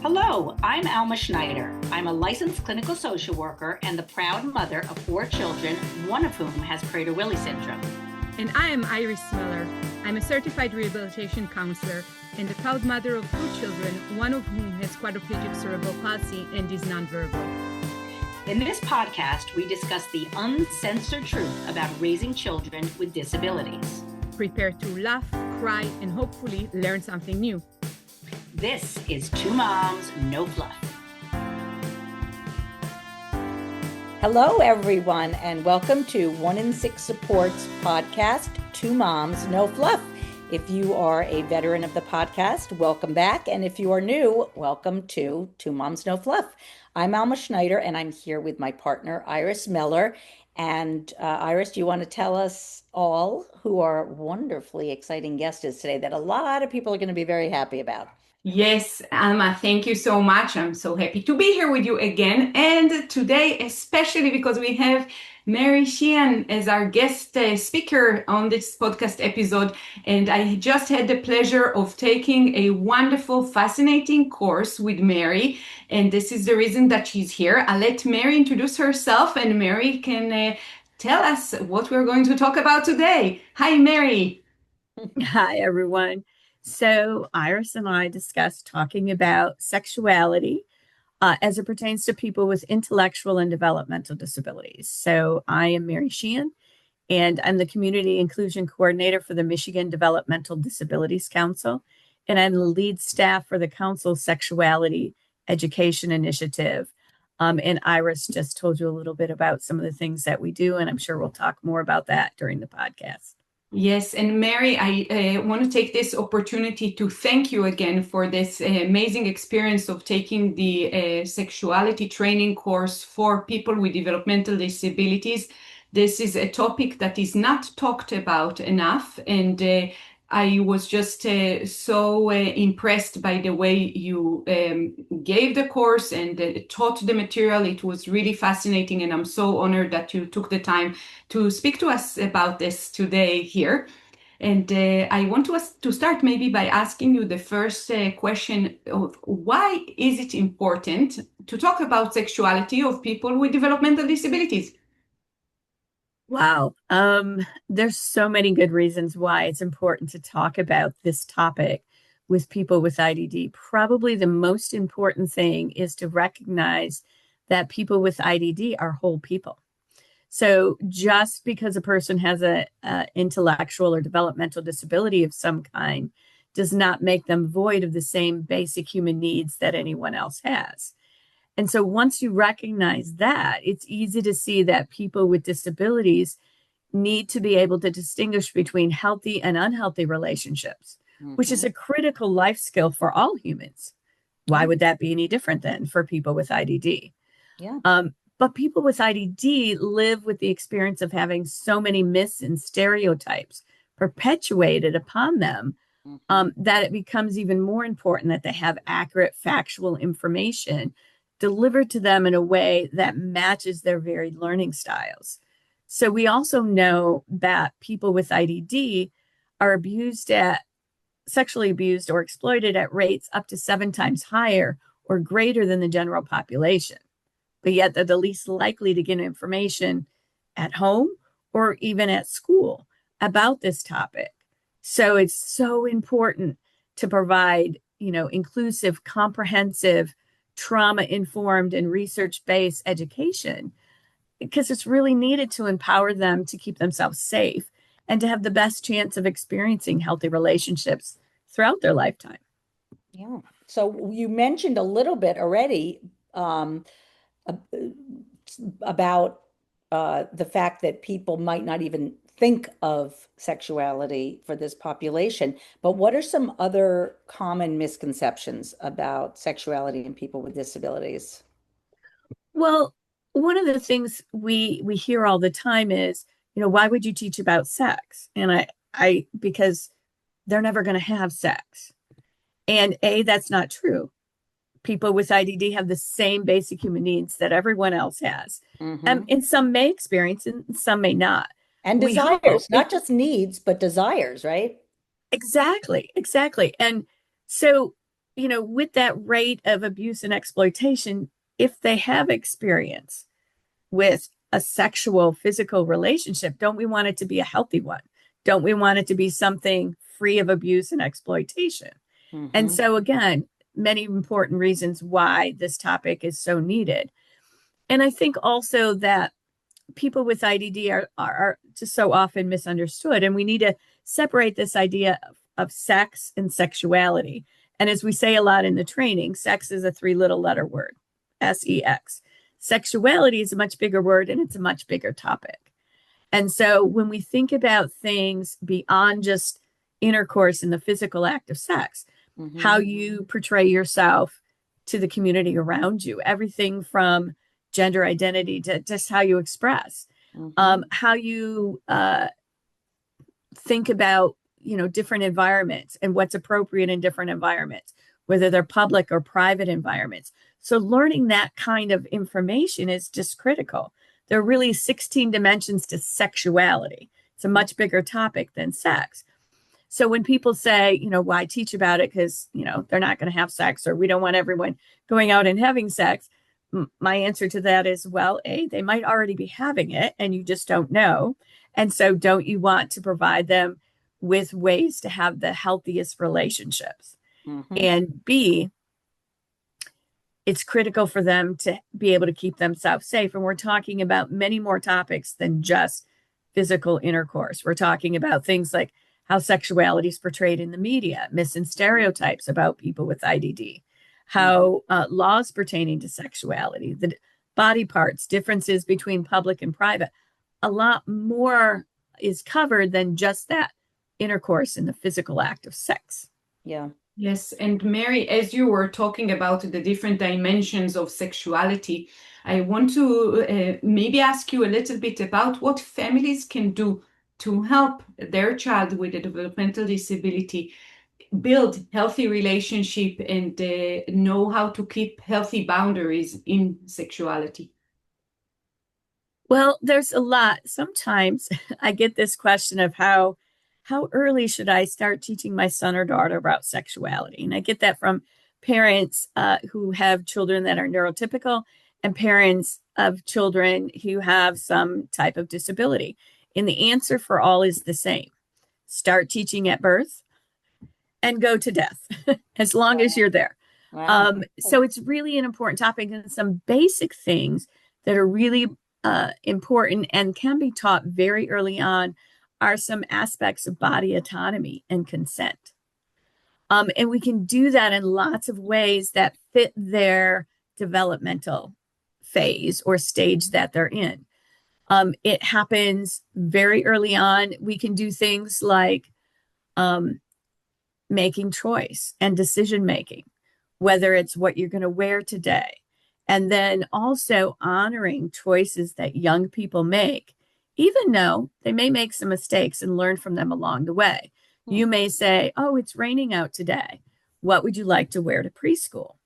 Hello, I'm Alma Schneider. I'm a licensed clinical social worker and the proud mother of 4 children, one of whom has Prader-Willi syndrome. And I am Iris Miller. I'm a certified rehabilitation counselor and the proud mother of 2 children, one of whom has quadriplegic cerebral palsy and is nonverbal. In this podcast, we discuss the uncensored truth about raising children with disabilities. Prepare to laugh, cry, and hopefully learn something new. This is 2 Moms, No Fluff. Hello, everyone, and welcome to 1 in 6 Supports podcast, 2 Moms, No Fluff. If you are a veteran of the podcast, welcome back. And if you are new, welcome to 2 Moms, No Fluff. I'm Alma Schneider, and I'm here with my partner, Iris Miller. And Iris, do you want to tell us all who our wonderfully exciting guest is today that a lot of people are going to be very happy about? Yes, Alma, thank you so much. I'm so happy to be here with you again. And today, especially because we have Mary Shehan as our guest speaker on this podcast episode. And I just had the pleasure of taking a wonderful, fascinating course with Mary. And this is the reason that she's here. I'll let Mary introduce herself, and Mary can tell us what we're going to talk about today. Hi, Mary. Hi, everyone. So Iris and I discussed talking about sexuality as it pertains to people with intellectual and developmental disabilities. So I am Mary Shehan, and I'm the Community Inclusion Coordinator for the Michigan Developmental Disabilities Council, and I'm the lead staff for the Council's Sexuality Education Initiative. And Iris just told you a little bit about some of the things that we do, and I'm sure we'll talk more about that during the podcast. Yes, and Mary, I want to take this opportunity to thank you again for this amazing experience of taking the sexuality training course for people with developmental disabilities. This is a topic that is not talked about enough, and I was just so impressed by the way you gave the course and taught the material. It was really fascinating, and I'm so honored that you took the time to speak to us about this today here. And I want to start maybe by asking you the first question of why is it important to talk about sexuality of people with developmental disabilities? Wow. There's so many good reasons why it's important to talk about this topic with people with IDD. Probably the most important thing is to recognize that people with IDD are whole people. So just because a person has a intellectual or developmental disability of some kind does not make them void of the same basic human needs that anyone else has. And so once you recognize that, it's easy to see that people with disabilities need to be able to distinguish between healthy and unhealthy relationships, which is a critical life skill for all humans. Why would that be any different than for people with IDD? Yeah. But people with IDD live with the experience of having so many myths and stereotypes perpetuated upon them that it becomes even more important that they have accurate, factual information delivered to them in a way that matches their varied learning styles. So we also know that people with IDD are sexually abused or exploited at rates up to 7 times higher or greater than the general population. But yet they're the least likely to get information at home or even at school about this topic. So it's so important to provide, inclusive, comprehensive, trauma-informed and research-based education, because it's really needed to empower them to keep themselves safe and to have the best chance of experiencing healthy relationships throughout their lifetime. Yeah. So you mentioned a little bit already about the fact that people might not even think of sexuality for this population, but what are some other common misconceptions about sexuality in people with disabilities? Well, one of the things we hear all the time is, why would you teach about sex? And I because they're never going to have sex. And that's not true. People with IDD have the same basic human needs that everyone else has. And some may experience and some may not. And desires, not just needs, but desires, right? Exactly. And so with that rate of abuse and exploitation, if they have experience with a sexual, physical relationship, don't we want it to be a healthy one? Don't we want it to be something free of abuse and exploitation? And so, again, many important reasons why this topic is so needed. And I think also that people with IDD are just so often misunderstood, and we need to separate this idea of sex and sexuality. And as we say a lot in the training, sex is a 3-letter word, SEX. Sexuality is a much bigger word, and it's a much bigger topic. And so when we think about things beyond just intercourse in the physical act of sex, how you portray yourself to the community around you, everything from gender identity to just how you express, how you think about, different environments and what's appropriate in different environments, whether they're public or private environments. So learning that kind of information is just critical. There are really 16 dimensions to sexuality. It's a much bigger topic than sex. So when people say, why teach about it? Because, they're not going to have sex, or we don't want everyone going out and having sex. My answer to that is, well, they might already be having it and you just don't know. And so don't you want to provide them with ways to have the healthiest relationships? And B, it's critical for them to be able to keep themselves safe. And we're talking about many more topics than just physical intercourse. We're talking about things like how sexuality is portrayed in the media, myths and stereotypes about people with IDD, how laws pertaining to sexuality, the body parts, differences between public and private. A lot more is covered than just that intercourse in the physical act of sex. Yeah. Yes, and Mary, as you were talking about the different dimensions of sexuality, I want to maybe ask you a little bit about what families can do to help their child with a developmental disability build healthy relationship and know how to keep healthy boundaries in sexuality. Well, there's a lot. Sometimes I get this question of how early should I start teaching my son or daughter about sexuality? And I get that from parents who have children that are neurotypical and parents of children who have some type of disability. And the answer for all is the same. Start teaching at birth and go to death, as long as you're there. Wow. So it's really an important topic, and some basic things that are really important and can be taught very early on are some aspects of body autonomy and consent. And we can do that in lots of ways that fit their developmental phase or stage that they're in. It happens very early on. We can do things like making choice and decision making, whether it's what you're going to wear today, and then also honoring choices that young people make, even though they may make some mistakes, and learn from them along the way. You may say, oh, it's raining out today. What would you like to wear to preschool?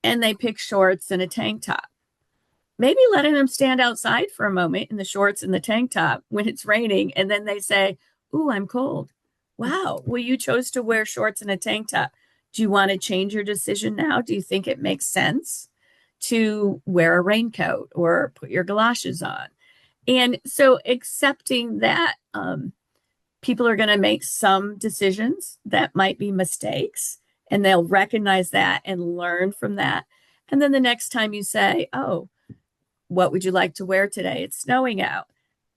And they pick shorts and a tank top. Maybe letting them stand outside for a moment in the shorts and the tank top when it's raining, and then they say, ooh, I'm cold. Wow, well, you chose to wear shorts and a tank top. Do you want to change your decision now? Do you think it makes sense to wear a raincoat or put your galoshes on? And so accepting that people are going to make some decisions that might be mistakes, and they'll recognize that and learn from that. And then the next time you say, oh, what would you like to wear today? It's snowing out.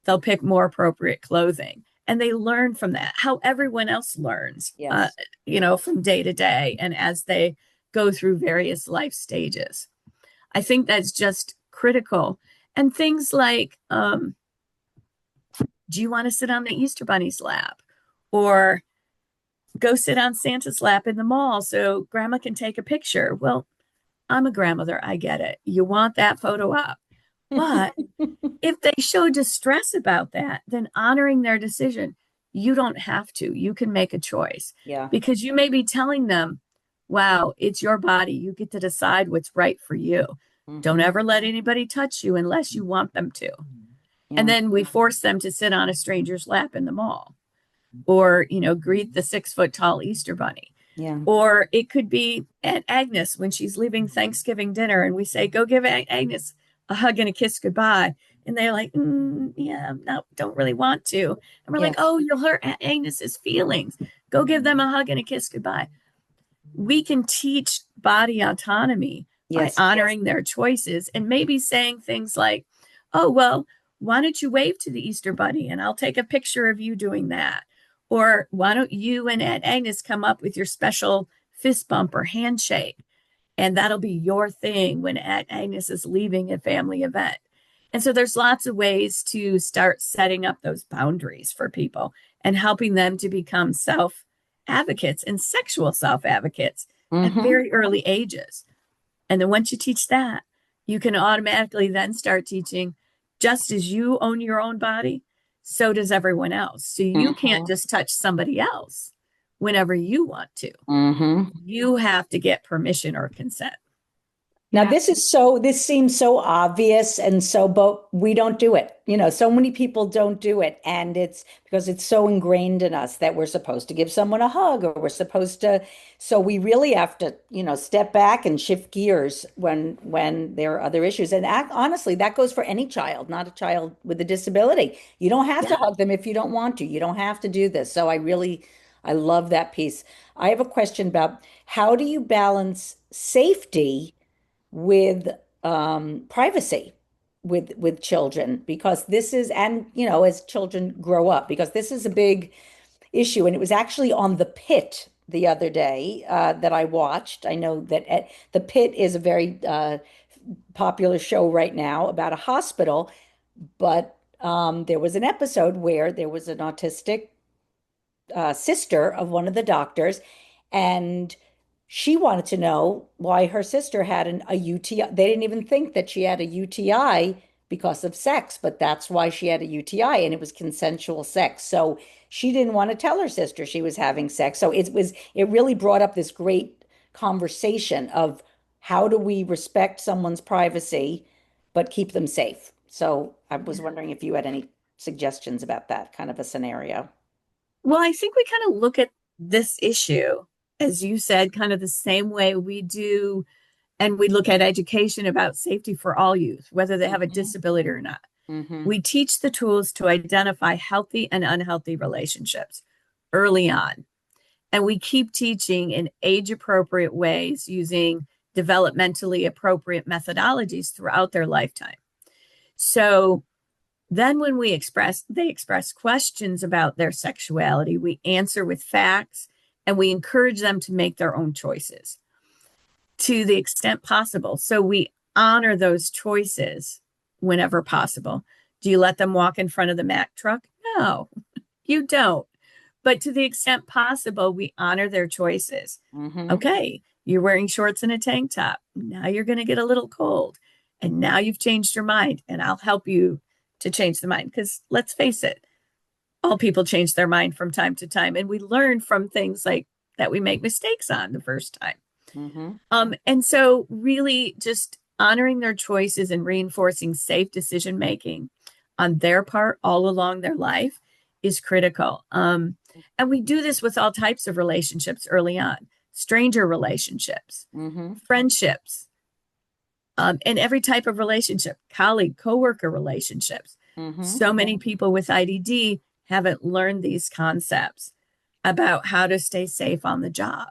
They'll pick more appropriate clothing. And they learn from that, how everyone else learns, Yes. From day to day and as they go through various life stages. I think that's just critical. And things like, do you want to sit on the Easter Bunny's lap? Or go sit on Santa's lap in the mall so grandma can take a picture? Well, I'm a grandmother. I get it. You want that photo up. But if they show distress about that, then honoring their decision, you don't have to. You can make a choice. Yeah. Because you may be telling them, wow, it's your body. You get to decide what's right for you. Don't ever let anybody touch you unless you want them to. Yeah. And then we force them to sit on a stranger's lap in the mall or, greet the 6-foot tall Easter Bunny. Yeah. Or it could be Aunt Agnes when she's leaving Thanksgiving dinner and we say, go give Aunt Agnes a hug and a kiss goodbye. And they're like, yeah, no, don't really want to. And we're Yeah. like, oh, you'll hurt Aunt Agnes's feelings. Go give them a hug and a kiss goodbye. We can teach body autonomy by Yes. honoring their choices and maybe saying things like, oh, well, why don't you wave to the Easter Bunny and I'll take a picture of you doing that? Or why don't you and Aunt Agnes come up with your special fist bump or handshake? And that'll be your thing when Aunt Agnes is leaving a family event. And so there's lots of ways to start setting up those boundaries for people and helping them to become self advocates and sexual self advocates at very early ages. And then once you teach that, you can automatically then start teaching just as you own your own body, so does everyone else. So you can't just touch somebody else whenever you want to. You have to get permission or consent. Now, this seems so obvious and but we don't do it. So many people don't do it. And it's because it's so ingrained in us that we're supposed to give someone a hug or we're supposed to. So we really have to, step back and shift gears when there are other issues. And honestly, that goes for any child, not a child with a disability. You don't have to hug them if you don't want to. You don't have to do this. So I love that piece. I have a question about how do you balance safety with privacy with children, because this is, and as children grow up, because this is a big issue. And it was actually on The Pit the other day that I watched. I know that The Pit is a very popular show right now about a hospital, but there was an episode where there was an autistic sister of one of the doctors, and she wanted to know why her sister had a UTI. They didn't even think that she had a UTI because of sex, but that's why she had a UTI, and it was consensual sex. So she didn't want to tell her sister she was having sex. So it really brought up this great conversation of how do we respect someone's privacy but keep them safe. So I was wondering if you had any suggestions about that kind of a scenario. Well, I think we kind of look at this issue, as you said, kind of the same way we do, and we look at education about safety for all youth, whether they have a disability or not. We teach the tools to identify healthy and unhealthy relationships early on. And we keep teaching in age-appropriate ways using developmentally appropriate methodologies throughout their lifetime. So then when they express questions about their sexuality, we answer with facts and we encourage them to make their own choices to the extent possible. So we honor those choices whenever possible. Do you let them walk in front of the Mack truck? No, you don't. But to the extent possible, we honor their choices. Okay, you're wearing shorts and a tank top. Now you're going to get a little cold. And now you've changed your mind, and I'll help you to change the mind. Because let's face it, all people change their mind from time to time. And we learn from things like that we make mistakes on the first time. And so really just honoring their choices and reinforcing safe decision making on their part all along their life is critical. And we do this with all types of relationships early on, stranger relationships, friendships, and every type of relationship, colleague, coworker relationships. So many people with IDD haven't learned these concepts about how to stay safe on the job.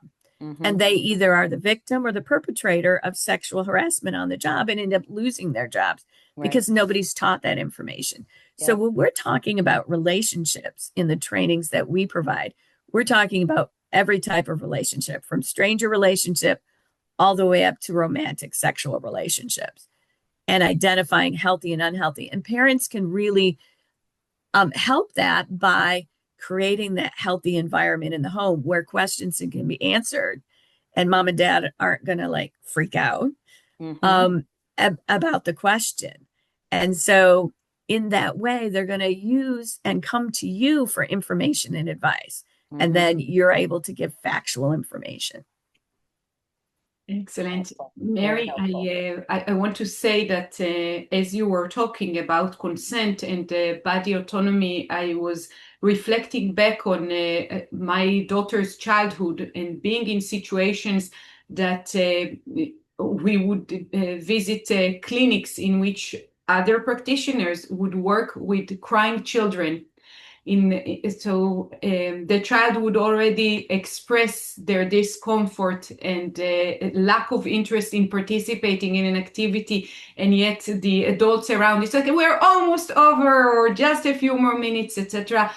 And they either are the victim or the perpetrator of sexual harassment on the job and end up losing their jobs because nobody's taught that information. So when we're talking about relationships in the trainings that we provide, we're talking about every type of relationship, from stranger relationship all the way up to romantic sexual relationships, and identifying healthy and unhealthy. And parents can really help that by creating that healthy environment in the home where questions can be answered and mom and dad aren't going to freak out about the question. And so in that way, they're going to use and come to you for information and advice. And then you're able to give factual information. Excellent. Helpful. Very Mary, helpful. I want to say that as you were talking about consent and body autonomy, I was reflecting back on my daughter's childhood and being in situations that we would visit clinics in which other practitioners would work with crying children the child would already express their discomfort and lack of interest in participating in an activity, and yet the adults around it's like we're almost over or just a few more minutes, etc.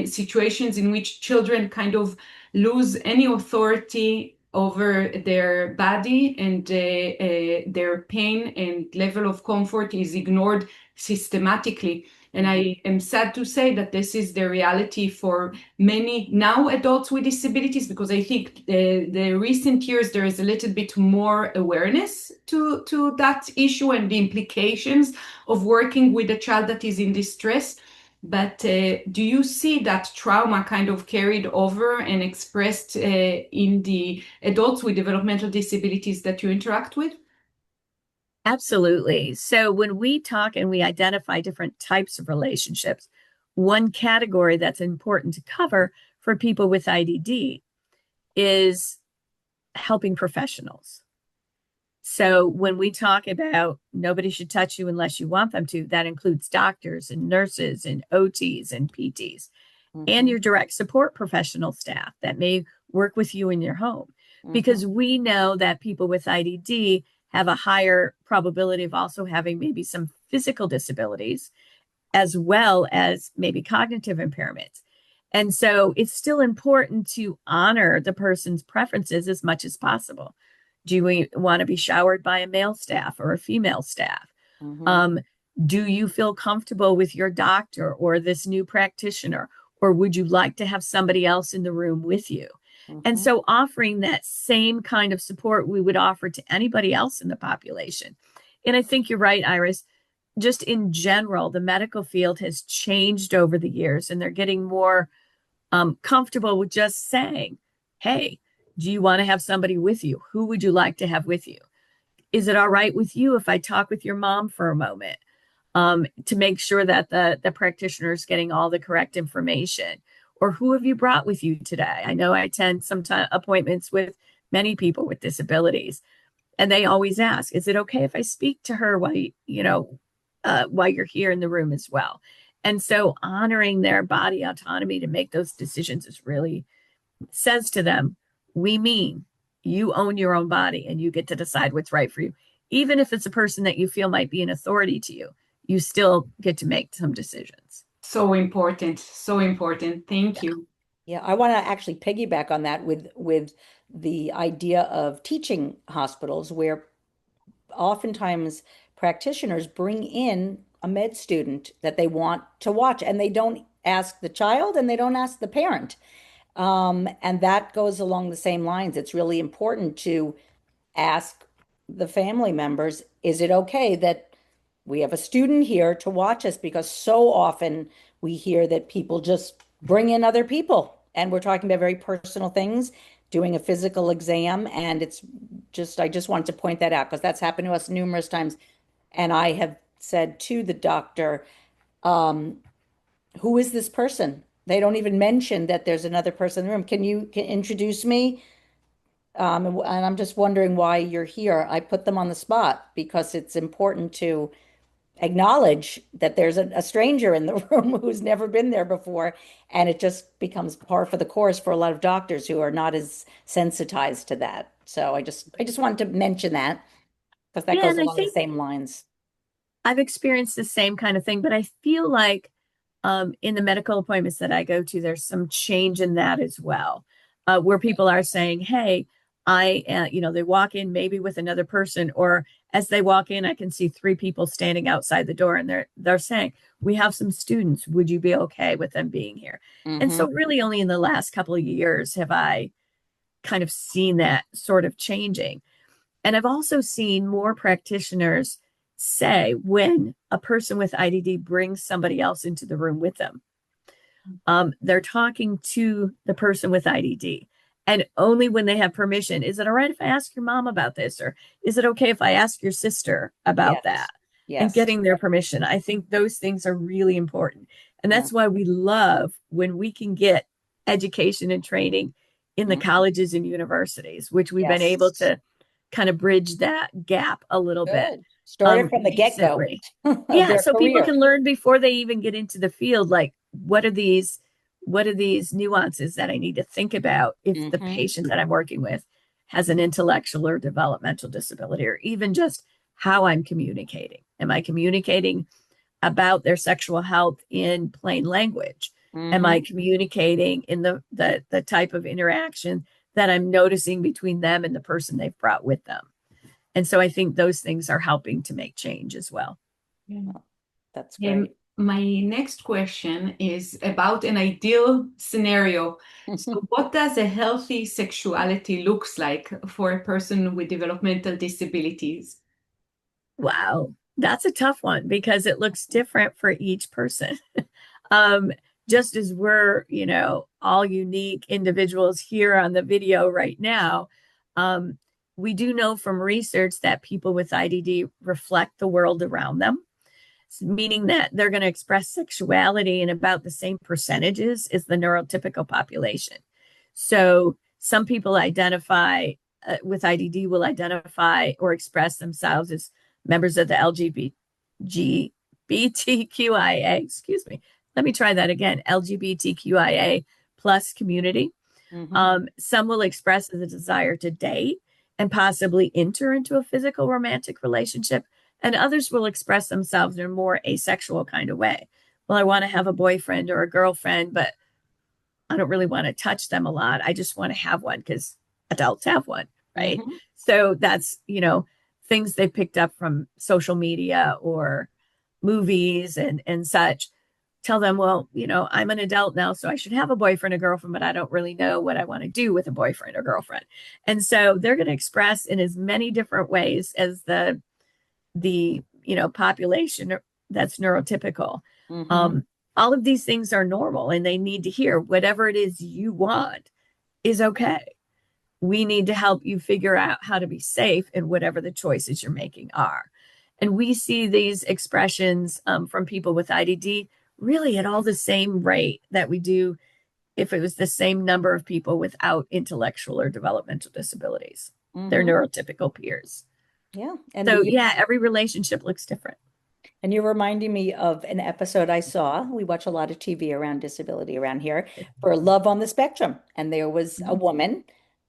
Situations in which children kind of lose any authority over their body, and their pain and level of comfort is ignored systematically. And I am sad to say that this is the reality for many now adults with disabilities, because I think the recent years there is a little bit more awareness to that issue and the implications of working with a child that is in distress. But do you see that trauma kind of carried over and expressed in the adults with developmental disabilities that you interact with? Absolutely. So when we talk and we identify different types of relationships, one category that's important to cover for people with IDD is helping professionals. So when we talk about nobody should touch you unless you want them to, that includes doctors and nurses and OTs and PTs and your direct support professional staff that may work with you in your home. Because we know that people with IDD have a higher probability of also having maybe some physical disabilities, as well as maybe cognitive impairments. And so it's still important to honor the person's preferences as much as possible. Do you want to be showered by a male staff or a female staff? Do you feel comfortable with your doctor or this new practitioner? Or would you like to have somebody else in the room with you? And so offering that same kind of support we would offer to anybody else in the population. And I think you're right, Iris. Just in general, the medical field has changed over the years, and they're getting more comfortable with just saying, hey, do you want to have somebody with you? Who would you like to have with you? Is it all right with you if I talk with your mom for a moment to make sure that the practitioner is getting all the correct information? Or who have you brought with you today? I know I attend some appointments with many people with disabilities, and they always ask, is it okay if I speak to her while while you're here in the room as well? And so honoring their body autonomy to make those decisions is really says to them, we mean you own your own body and you get to decide what's right for you. Even if it's a person that you feel might be an authority to you, you still get to make some decisions. So important, so important. Thank you. Yeah, I want to actually piggyback on that with the idea of teaching hospitals, where oftentimes practitioners bring in a med student that they want to watch, and they don't ask the child and they don't ask the parent. And that goes along the same lines. It's really important to ask the family members, is it okay that we have a student here to watch us? Because so often we hear that people just bring in other people, and we're talking about very personal things, doing a physical exam. And I just wanted to point that out because that's happened to us numerous times. And I have said to the doctor, who is this person? They don't even mention that there's another person in the room. Can you introduce me? And I'm just wondering why you're here. I put them on the spot because it's important to acknowledge that there's a stranger in the room who's never been there before. And it just becomes par for the course for a lot of doctors who are not as sensitized to that. So I just wanted to mention that because that Yeah, goes and I along the think same lines. I've experienced the same kind of thing, but I feel like in the medical appointments that I go to, there's some change in that as well, where people are saying, hey, they walk in maybe with another person, or as they walk in, I can see 3 people standing outside the door, and they're saying, we have some students. Would you be okay with them being here? And so really only in the last couple of years have I kind of seen that sort of changing. And I've also seen more practitioners say when a person with IDD brings somebody else into the room with them, they're talking to the person with IDD And only when they have permission, is it all right if I ask your mom about this? Or is it okay if I ask your sister about that? Yes. And Yes. getting their permission. I think those things are really important. And Yeah. that's why we love when we can get education and training in the Mhm. colleges and universities, which we've been Yes. able to kind of bridge that gap a little bit Good. Started from the get-go recently. of Yeah, their so people career. can learn before they even get into the field, like what are these nuances that I need to think about if the Mhm. patient that I'm working with has an intellectual or developmental disability, or even just how I'm communicating. Am I communicating about their sexual health in plain language? Am I Mhm. communicating in the type of interaction that I'm noticing between them and the person they've brought with them? And so I think those things are helping to make change as well. Yeah. That's great. My next question is about an ideal scenario. So, what does a healthy sexuality looks like for a person with developmental disabilities? Wow, that's a tough one because it looks different for each person. um, just as we're, all unique individuals here on the video right now, um, we do know from research that people with IDD reflect the world around them, meaning that they're going to express sexuality in about the same percentages as the neurotypical population. So some people identify with IDD will identify or express themselves as members of the LGBTQIA, excuse me, let me try that again, LGBTQIA plus community. Mhm. Some will express the desire to date and possibly enter into a physical romantic relationship, and others will express themselves in a more asexual kind of way. Well, I want to have a boyfriend or a girlfriend, but I don't really want to touch them a lot. I just want to have one because adults have one, right? Mhm. So that's, things they picked up from social media or movies and such. Tell them, well, I'm an adult now, so I should have a boyfriend or girlfriend, but I don't really know what I want to do with a boyfriend or girlfriend. And so they're going to express in as many different ways as the population that's neurotypical. Mhm. Um, all of these things are normal and they need to hear whatever it is you want is okay. We need to help you figure out how to be safe in whatever the choices you're making are. And we see these expressions from people with IDD really at all the same rate that we do if it was the same number of people without intellectual or developmental disabilities, their Mhm. neurotypical peers. Yeah. So, yeah, every relationship looks different. And you're reminding me of an episode I saw. We watch a lot of TV around disability around here for Love on the Spectrum. And there was a woman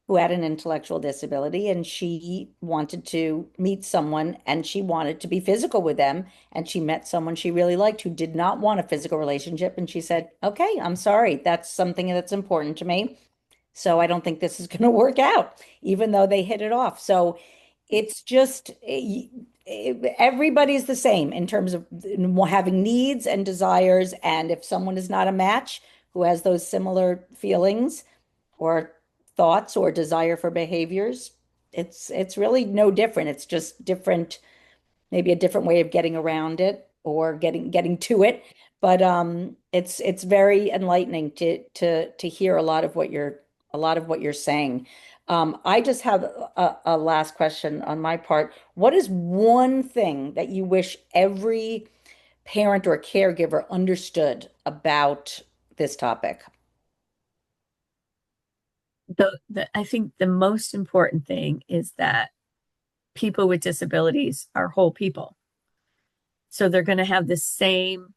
who had an intellectual disability and she wanted to meet someone and she wanted to be physical with them. And she met someone she really liked who did not want a physical relationship. And she said, "Okay, I'm sorry. That's something that's important to me. So I don't think this is going to work out," even though they hit it off. So it's just everybody's the same in terms of having needs and desires. And if someone is not a match who has those similar feelings or thoughts or desire for behaviors, it's really no different. It's just different, maybe a different way of getting around it or getting to it. But it's very enlightening to hear a lot of what you're saying. I just have a last question on my part. What is one thing that you wish every parent or caregiver understood about this topic? I think the most important thing is that people with disabilities are whole people. So they're going to have the same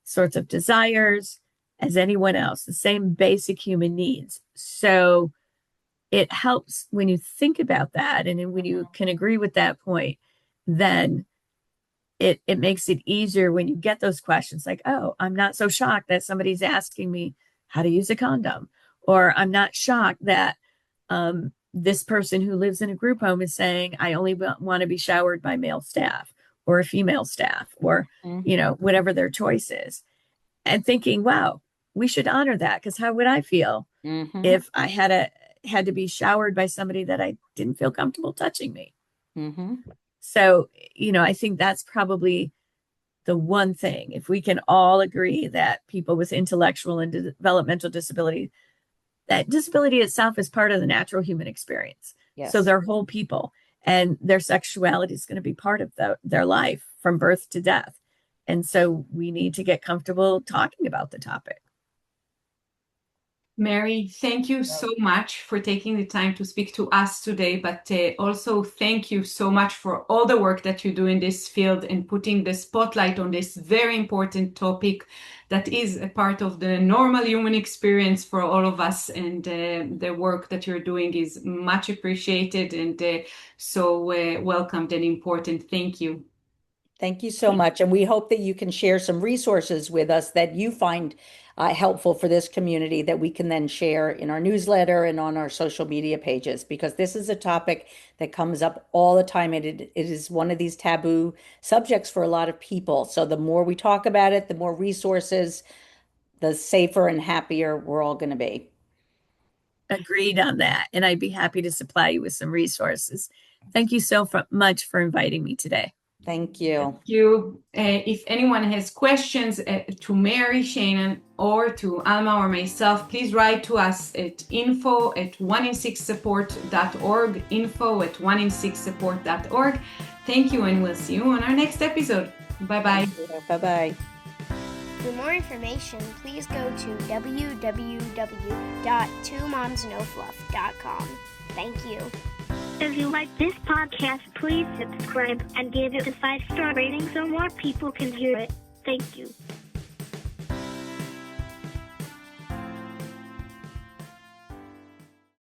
sorts of desires as anyone else, the same basic human needs. So it helps when you think about that and when you can agree with that point, then it makes it easier when you get those questions like, oh, I'm not so shocked that somebody's asking me how to use a condom, or I'm not shocked that this person who lives in a group home is saying, I only want to be showered by male staff or a female staff, or, Mhm. whatever their choice is. And thinking, wow, we should honor that because how would I feel Mhm. if I had to be showered by somebody that I didn't feel comfortable touching me? Mhm. So, I think that's probably the one thing. If we can all agree that people with intellectual and developmental disability that disability itself is part of the natural human experience. Yes. So they're whole people, and their sexuality is going to be part of their life from birth to death. And so we need to get comfortable talking about the topic. Mary, thank you so much for taking the time to speak to us today, but also thank you so much for all the work that you do in this field and putting the spotlight on this very important topic that is a part of the normal human experience for all of us. And the work that you're doing is much appreciated and so welcomed and important. Thank you. Thank you so much. And we hope that you can share some resources with us that you find helpful for this community that we can then share in our newsletter and on our social media pages, because this is a topic that comes up all the time. It is one of these taboo subjects for a lot of people. So the more we talk about it, the more resources, the safer and happier we're all going to be. Agreed on that. And I'd be happy to supply you with some resources. Thank you so much for inviting me today. Thank you. Thank you. If anyone has questions to Mary Shehan or to Alma or myself, please write to us at info@oneinsixsupport.org, info@oneinsixsupport.org. Thank you, and we'll see you on our next episode. Bye-bye. Bye-bye. For more information, please go to www.twomomsnofluff.com. Thank you. If you like this podcast, please subscribe and give it a 5-star rating so more people can hear it. Thank you.